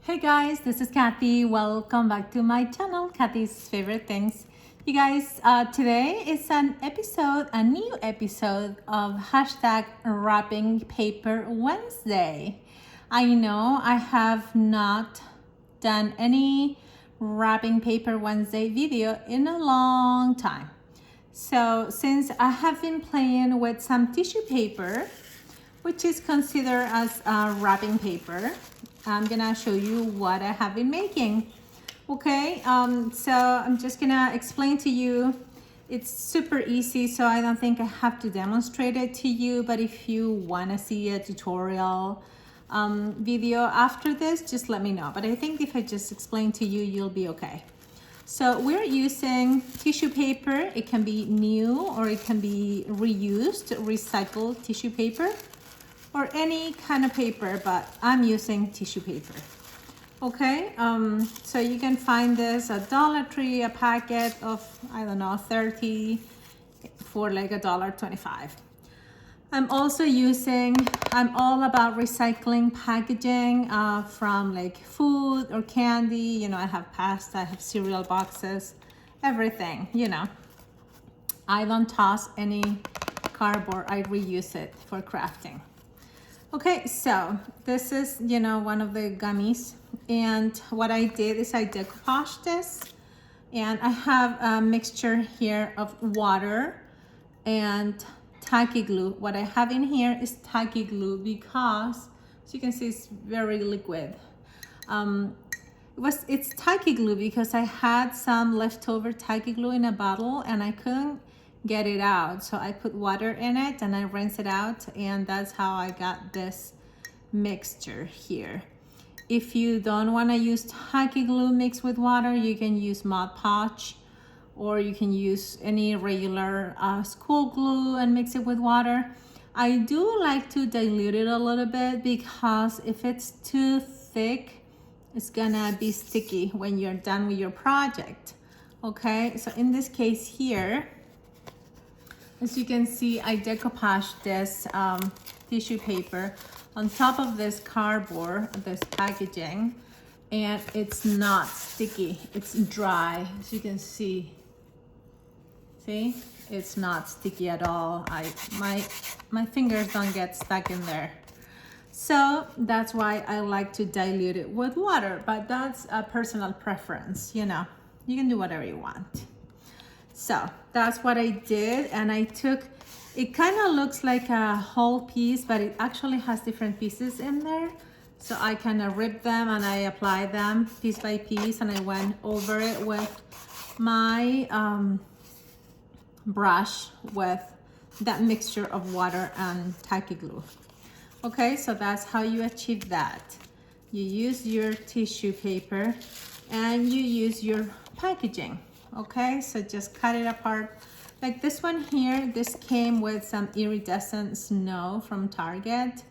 Hey guys, this is Kathy. Welcome back to my channel, Kathy's Favorite Things. You guys, today is a new episode of hashtag Wrapping Paper Wednesday. I know I have not done any Wrapping Paper Wednesday video in a long time. So since I have been playing with some tissue paper, which is considered as wrapping paper, I'm gonna show you what I have been making. Okay, so I'm just gonna explain to you. It's super easy, so I don't think I have to demonstrate it to you, but if you wanna see a tutorial video after this, just let me know. But I think if I just explain to you, you'll be okay. So we're using tissue paper. It can be new or it can be reused, recycled tissue paper, or any kind of paper, but I'm using tissue paper. Okay, so you can find this at Dollar Tree, a packet of, I don't know, 30 for like $1.25. I'm also I'm all about recycling packaging from like food or candy. You know, I have pasta, I have cereal boxes, everything, you know. I don't toss any cardboard, I reuse it for crafting. Okay, so this is, you know, one of the gummies, and what I did is I decoupaged this, and I have a mixture here of water and tacky glue. What I have in here is tacky glue because, as you can see, it's very liquid. It's tacky glue because I had some leftover tacky glue in a bottle and I couldn't get it out, so I put water in it and I rinse it out, and that's how I got this mixture here. If you don't want to use tacky glue mixed with water, you can use Mod Podge, or you can use any regular school glue and mix it with water. I do like to dilute it a little bit because if it's too thick, it's gonna be sticky when you're done with your project. Okay, so in this case here, as you can see, I decoupaged this tissue paper on top of this cardboard, this packaging, and it's not sticky, it's dry. As you can see, it's not sticky at all. My fingers don't get stuck in there. So that's why I like to dilute it with water, but that's a personal preference, you know. You can do whatever you want. So that's what I did, and I took, it kind of looks like a whole piece, but it actually has different pieces in there. So I kind of ripped them and I applied them piece by piece, and I went over it with my brush with that mixture of water and tacky glue. Okay, so that's how you achieve that. You use your tissue paper and you use your packaging. Okay, so just cut it apart. Like this one here, this came with some iridescent snow from Target.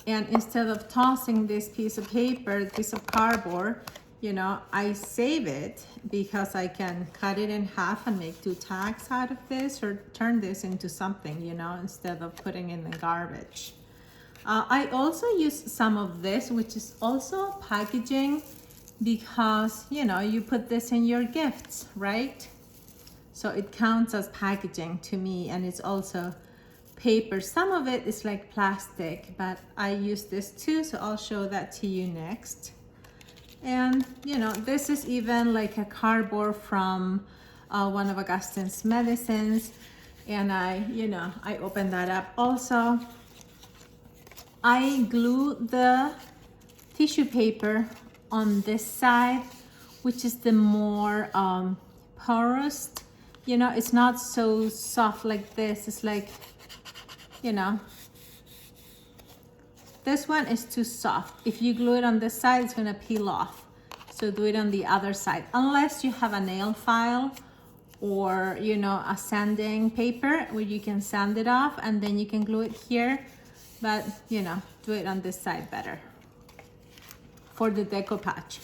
And instead of tossing this piece of paper, piece of cardboard, you know, I save it because I can cut it in half and make 2 tags out of this, or turn this into something, you know, instead of putting it in the garbage. I also use some of this, which is also packaging, because, you know, you put this in your gifts, right? So it counts as packaging to me, and it's also paper. Some of it is like plastic, but I use this too, so I'll show that to you next. And, you know, this is even like a cardboard from one of Augustine's medicines, and I open that up. Also, I glue the tissue paper on this side, which is the more porous. You know, it's not so soft like this. It's like, you know, this one is too soft. If you glue it on this side, it's gonna peel off. So do it on the other side, unless you have a nail file or, you know, a sanding paper where you can sand it off and then you can glue it here. But, you know, do it on this side better for the decoupage.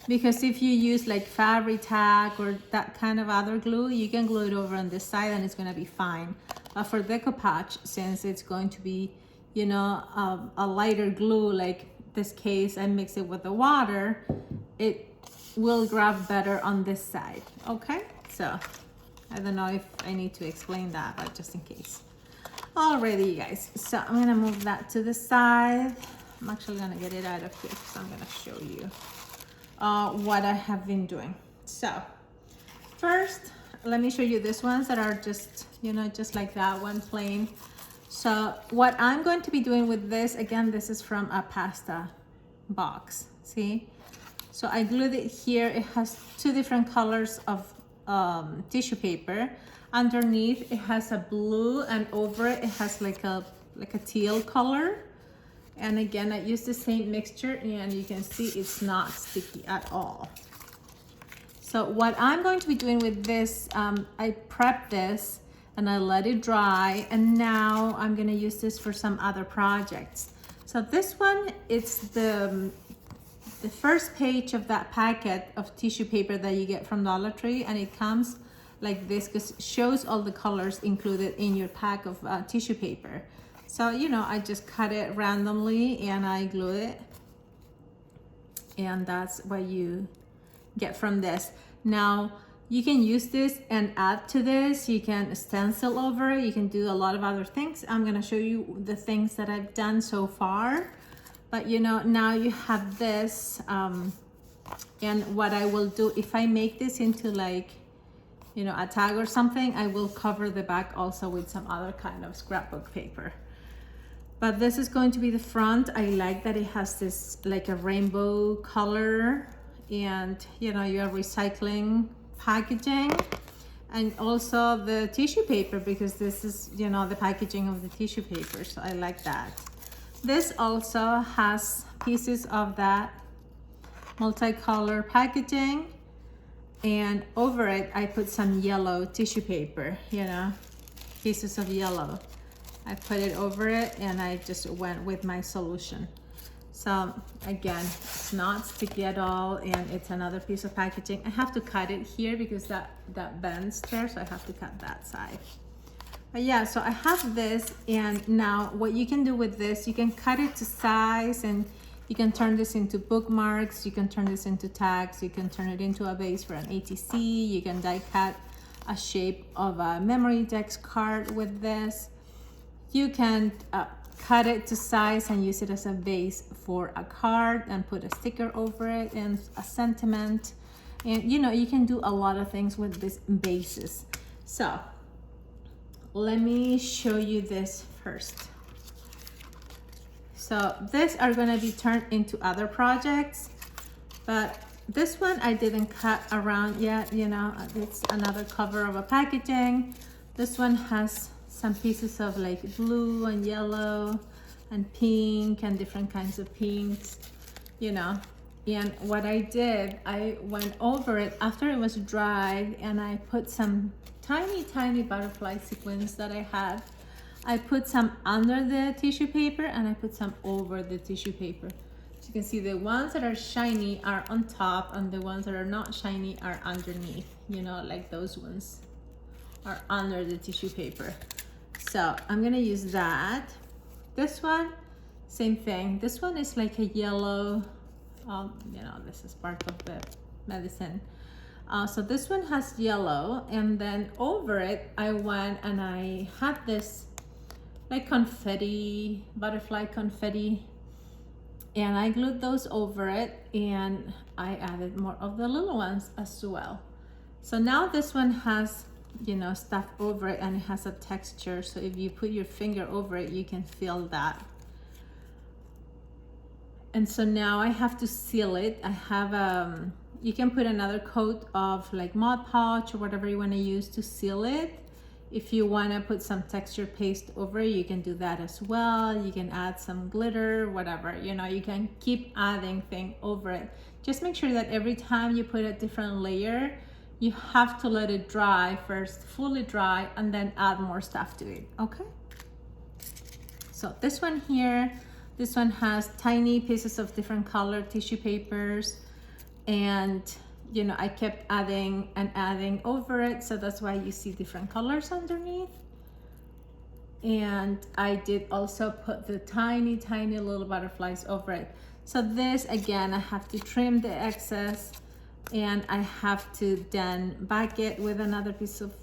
Because if you use like Fabri-Tac or that kind of other glue, you can glue it over on this side and it's gonna be fine. But for decoupage, since it's going to be, you know, a lighter glue like this case I mix it with the water, it will grab better on this side. Okay, so I don't know if I need to explain that, but just in case. Alrighty, you guys, so I'm gonna move that to the side. I'm actually gonna get it out of here because I'm gonna show you what I have been doing. So first, let me show you these ones that are just, you know, just like that one, plain. So what I'm going to be doing with this, again, this is from a pasta box, see? So I glued it here. It has two different colors of tissue paper. Underneath it has a blue, and over it has like a teal color. And again, I use the same mixture, and you can see it's not sticky at all. So what I'm going to be doing with this, I prepped this and I let it dry, and now I'm gonna use this for some other projects. So this one, it's the first page of that packet of tissue paper that you get from Dollar Tree, and it comes like this because it shows all the colors included in your pack of tissue paper. So, you know, I just cut it randomly and I glue it, and that's what you get from this. Now, you can use this and add to this. You can stencil over it. You can do a lot of other things. I'm gonna show you the things that I've done so far. But you know, now you have this, and what I will do, if I make this into like, you know, a tag or something, I will cover the back also with some other kind of scrapbook paper. But this is going to be the front. I like that it has this like a rainbow color, and you know, you're recycling packaging, and also the tissue paper, because this is, you know, the packaging of the tissue paper. So I like that. This also has pieces of that multicolor packaging, and over it I put some yellow tissue paper, you know, pieces of yellow. I put it over it and I just went with my solution. So again, it's not sticky at all, and it's another piece of packaging. I have to cut it here because that bends there, so I have to cut that side. But yeah, so I have this, and now what you can do with this, you can cut it to size, and you can turn this into bookmarks, you can turn this into tags, you can turn it into a base for an ATC, you can die cut a shape of a memory text card with this. You can cut it to size and use it as a base for a card and put a sticker over it and a sentiment. And you know, you can do a lot of things with these bases. So let me show you this first. So these are going to be turned into other projects, but this one I didn't cut around yet, you know, it's another cover of a packaging. This one has some pieces of like blue and yellow and pink and different kinds of pinks, you know. And what I did, I went over it after it was dried, and I put some tiny butterfly sequins that I had. I put some under the tissue paper and I put some over the tissue paper. So you can see the ones that are shiny are on top, and the ones that are not shiny are underneath, you know, like those ones are under the tissue paper. So I'm gonna use that. This one, same thing. This one is like a yellow, you know, this is part of the medicine. So this one has yellow, and then over it, I went and I had this like confetti, butterfly confetti, and I glued those over it, and I added more of the little ones as well. So now this one has, you know, stuff over it, and it has a texture. So if you put your finger over it, you can feel that. And so now I have to seal it. I have you can put another coat of like Mod Podge or whatever you want to use to seal it. If you want to put some texture paste over it, you can do that as well. You can add some glitter, whatever, you know, you can keep adding things over it. Just make sure that every time you put a different layer, you have to let it dry first, fully dry, and then add more stuff to it, okay? So this one here, this one has tiny pieces of different colored tissue papers, and you know, I kept adding and adding over it, so that's why you see different colors underneath. And I did also put the tiny little butterflies over it. So this, again, I have to trim the excess, and I have to then back it with another piece of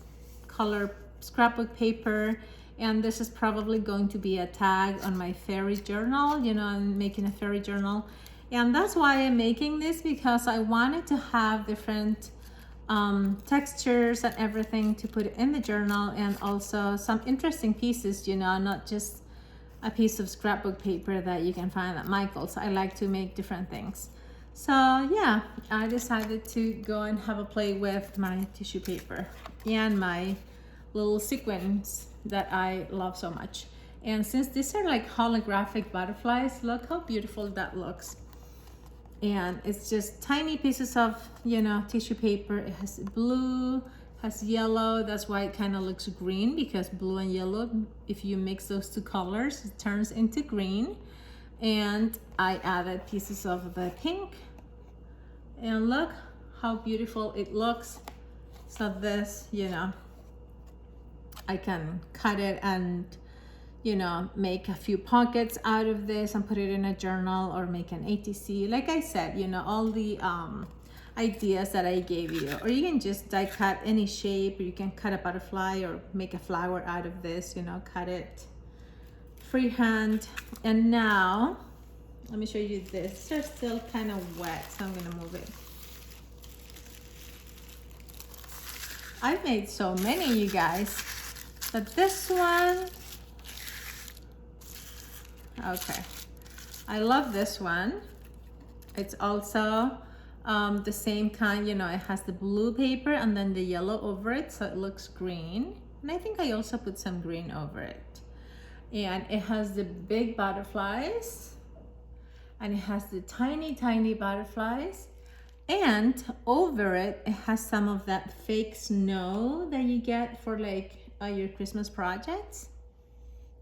color scrapbook paper. And this is probably going to be a tag on my fairy journal. You know, I'm making a fairy journal. And that's why I'm making this, because I wanted to have different textures and everything to put in the journal, and also some interesting pieces, you know, not just a piece of scrapbook paper that you can find at Michael's. I like to make different things. So yeah, I decided to go and have a play with my tissue paper and my little sequins that I love so much. And since these are like holographic butterflies, look how beautiful that looks. And it's just tiny pieces of, you know, tissue paper. It has blue, has yellow. That's why it kind of looks green, because blue and yellow, if you mix those two colors, it turns into green. And I added pieces of the pink, and look how beautiful it looks. So this, you know, I can cut it and, you know, make a few pockets out of this and put it in a journal, or make an ATC. Like I said, you know, all the ideas that I gave you. Or you can just die cut any shape, or you can cut a butterfly or make a flower out of this, you know, cut it freehand. And now, let me show you this. They're still kind of wet, so I'm gonna move it. I've made so many, you guys. But this one, okay, I love this one. It's also the same kind, you know, it has the blue paper and then the yellow over it, so it looks green. And I think I also put some green over it. And it has the big butterflies, and it has the tiny, tiny butterflies. And over it, it has some of that fake snow that you get for like your Christmas projects.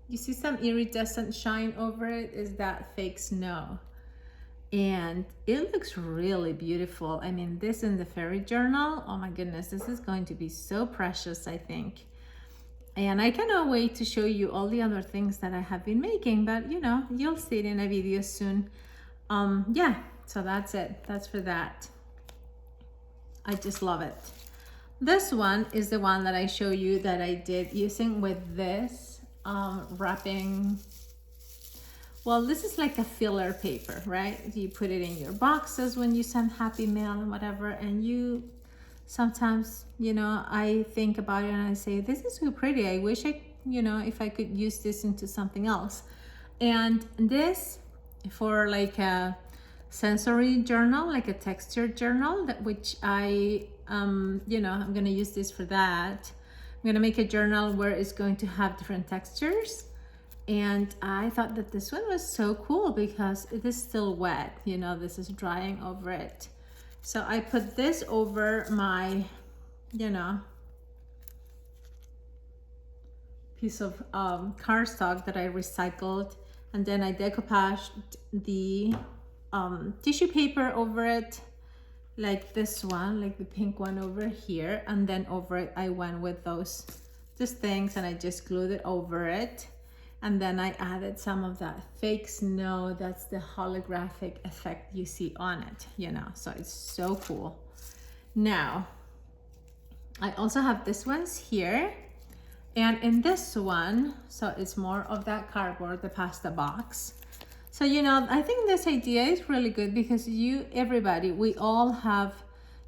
You see some iridescent shine over it, is that fake snow. And it looks really beautiful. I mean, this in the fairy journal, oh my goodness, this is going to be so precious, I think. And I cannot wait to show you all the other things that I have been making, but you know, you'll see it in a video soon. Yeah, so that's it. That's for that. I just love it. This one is the one that I show you that I did using with this wrapping. Well, this is like a filler paper, right? You put it in your boxes when you send happy mail and whatever, and you sometimes, you know, I think about it and I say, this is so pretty. I wish I, you know, if I could use this into something else. And this for like a sensory journal, like a texture journal, that which I, you know, I'm gonna use this for that. I'm gonna make a journal where it's going to have different textures. And I thought that this one was so cool because it is still wet, you know, this is drying over it. So I put this over my, you know, piece of cardstock that I recycled, and then I decoupaged the tissue paper over it, like this one, like the pink one over here, and then over it I went with those just things, and I just glued it over it. And then I added some of that fake snow. That's the holographic effect you see on it, you know, so it's so cool. Now, I also have this ones here. And in this one, so it's more of that cardboard, the pasta box. So, you know, I think this idea is really good because everybody, we all have,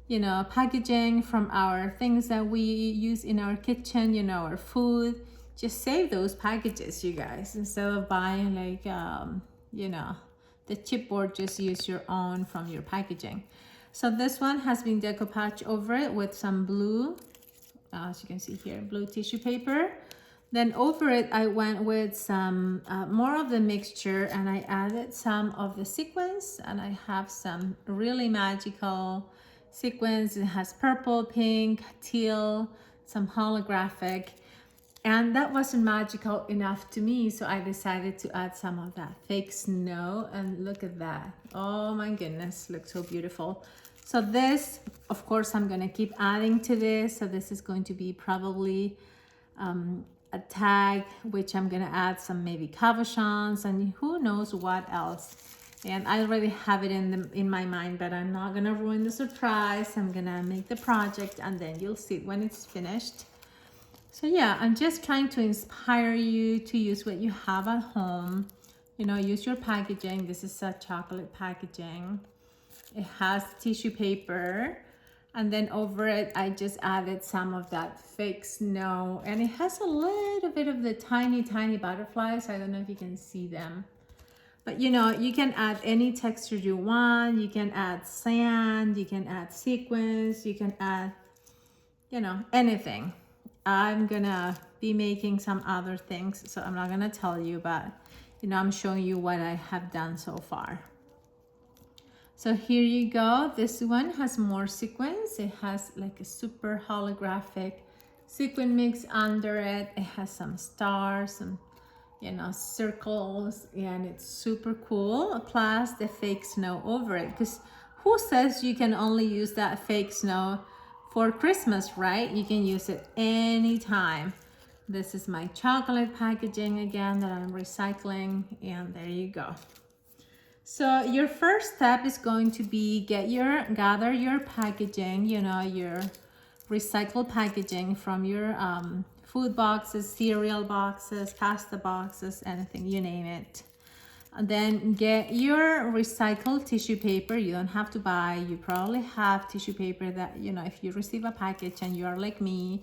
you know, packaging from our things that we use in our kitchen, you know, our food. Just save those packages, you guys, instead of buying like, you know, the chipboard. Just use your own from your packaging. So this one has been decoupaged over it with some blue, as you can see here, blue tissue paper. Then over it, I went with some more of the mixture, and I added some of the sequins, and I have some really magical sequins. It has purple, pink, teal, some holographic. And that wasn't magical enough to me, so I decided to add some of that fake snow, and look at that. Oh my goodness, looks so beautiful. So this, of course, I'm gonna keep adding to this. So this is going to be probably a tag, which I'm gonna add some maybe cabochons and who knows what else. And I already have it in my mind, but I'm not gonna ruin the surprise. I'm gonna make the project and then you'll see it when it's finished. So yeah, I'm just trying to inspire you to use what you have at home. You know, use your packaging. This is a chocolate packaging. It has tissue paper. And then over it, I just added some of that fake snow. And it has a little bit of the tiny, tiny butterflies. I don't know if you can see them. But you know, you can add any texture you want. You can add sand, you can add sequins, you can add, you know, anything. I'm gonna be making some other things, so I'm not gonna tell you, but you know, I'm showing you what I have done so far. So here you go. This one has more sequins. It has like a super holographic sequin mix under it. It has some stars, some, you know, circles, and it's super cool. Plus the fake snow over it, because who says you can only use that fake snow for Christmas, right? You can use it anytime. This is my chocolate packaging again that I'm recycling, and there you go. So your first step is going to be gather your packaging, you know, your recycled packaging from your food boxes, cereal boxes, pasta boxes, anything, you name it. And then get your recycled tissue paper. You don't have to buy, you probably have tissue paper that, you know, if you receive a package and you are like me,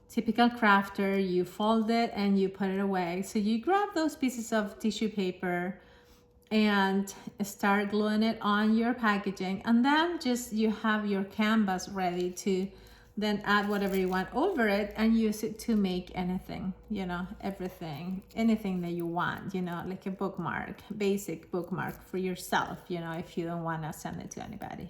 typical crafter, you fold it and you put it away. So you grab those pieces of tissue paper and start gluing it on your packaging, and then just you have your canvas ready to then add whatever you want over it and use it to make anything, you know, everything, anything that you want, you know, like a bookmark, basic bookmark for yourself, you know, if you don't want to send it to anybody,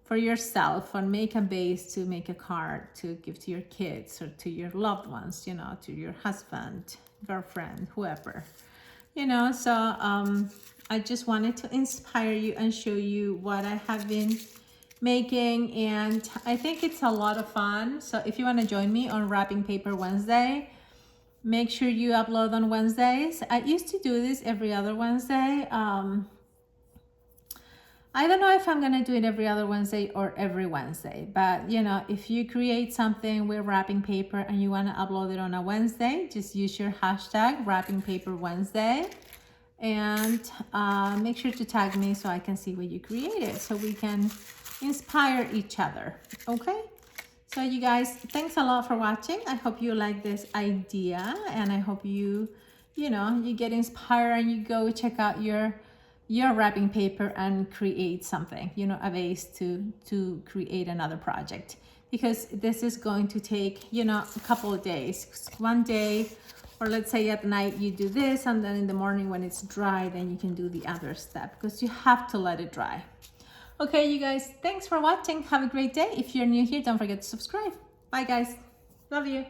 for yourself, or make a base to make a card to give to your kids or to your loved ones, you know, to your husband, girlfriend, whoever, you know. So I just wanted to inspire you and show you what I have been making, and I think it's a lot of fun. So if you want to join me on Wrapping Paper Wednesday, make sure you upload on Wednesdays. I used to do this every other Wednesday. I don't know if I'm gonna do it every other Wednesday or every Wednesday, but you know, if you create something with wrapping paper and you wanna upload it on a Wednesday, just use your hashtag Wrapping Paper Wednesday, and make sure to tag me so I can see what you created, so we can inspire each other. Okay, so you guys, thanks a lot for watching. I hope you like this idea, and I hope you know, you get inspired and you go check out your wrapping paper and create something, you know, a base to create another project, because this is going to take, you know, a couple of days. One day, or let's say at night you do this, and then in the morning when it's dry, then you can do the other step, because you have to let it dry. Okay, you guys, thanks for watching. Have a great day. If you're new here, don't forget to subscribe. Bye guys, love you.